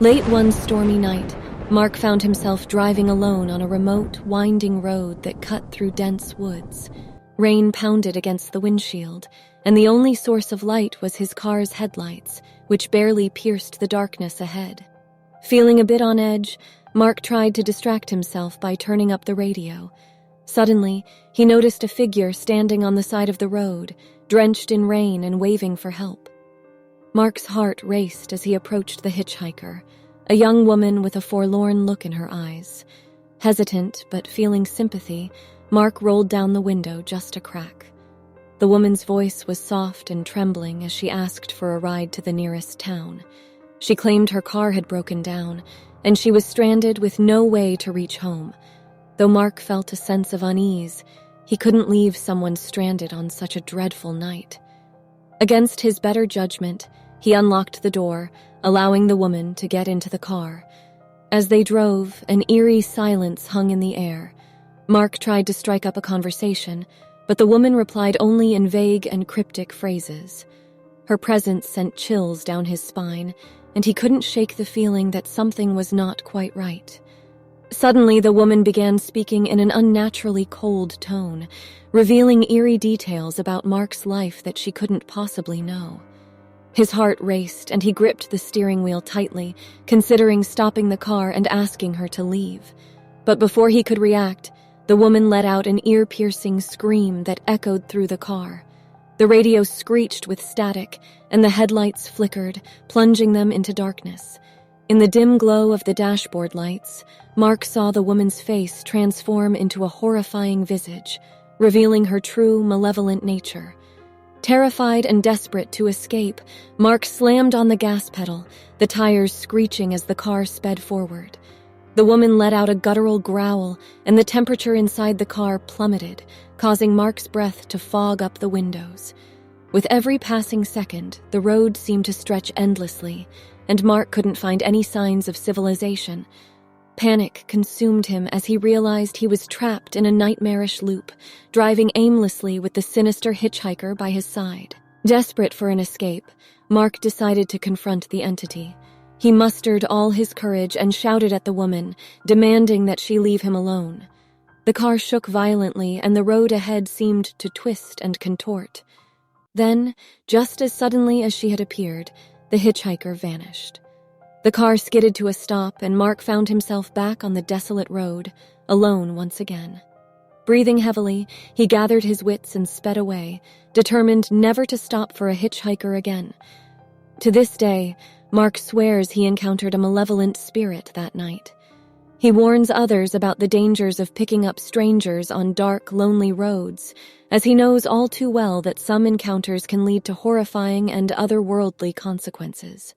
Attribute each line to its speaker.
Speaker 1: Late one stormy night, Mark found himself driving alone on a remote, winding road that cut through dense woods. Rain pounded against the windshield, and the only source of light was his car's headlights, which barely pierced the darkness ahead. Feeling a bit on edge, Mark tried to distract himself by turning up the radio. Suddenly, he noticed a figure standing on the side of the road, drenched in rain and waving for help. Mark's heart raced as he approached the hitchhiker, a young woman with a forlorn look in her eyes. Hesitant but feeling sympathy, Mark rolled down the window just a crack. The woman's voice was soft and trembling as she asked for a ride to the nearest town. She claimed her car had broken down, and she was stranded with no way to reach home. Though Mark felt a sense of unease, he couldn't leave someone stranded on such a dreadful night. Against his better judgment, he unlocked the door, allowing the woman to get into the car. As they drove, an eerie silence hung in the air. Mark tried to strike up a conversation, but the woman replied only in vague and cryptic phrases. Her presence sent chills down his spine, and he couldn't shake the feeling that something was not quite right. Suddenly, the woman began speaking in an unnaturally cold tone, revealing eerie details about Mark's life that she couldn't possibly know. His heart raced, and he gripped the steering wheel tightly, considering stopping the car and asking her to leave. But before he could react, the woman let out an ear-piercing scream that echoed through the car. The radio screeched with static, and the headlights flickered, plunging them into darkness. In the dim glow of the dashboard lights, Mark saw the woman's face transform into a horrifying visage, revealing her true, malevolent nature. Terrified and desperate to escape, Mark slammed on the gas pedal, the tires screeching as the car sped forward. The woman let out a guttural growl, and the temperature inside the car plummeted, causing Mark's breath to fog up the windows. With every passing second, the road seemed to stretch endlessly, and Mark couldn't find any signs of civilization. Panic consumed him as he realized he was trapped in a nightmarish loop, driving aimlessly with the sinister hitchhiker by his side. Desperate for an escape, Mark decided to confront the entity. He mustered all his courage and shouted at the woman, demanding that she leave him alone. The car shook violently, and the road ahead seemed to twist and contort. Then, just as suddenly as she had appeared, the hitchhiker vanished. The car skidded to a stop, and Mark found himself back on the desolate road, alone once again. Breathing heavily, he gathered his wits and sped away, determined never to stop for a hitchhiker again. To this day, Mark swears he encountered a malevolent spirit that night. He warns others about the dangers of picking up strangers on dark, lonely roads, as he knows all too well that some encounters can lead to horrifying and otherworldly consequences.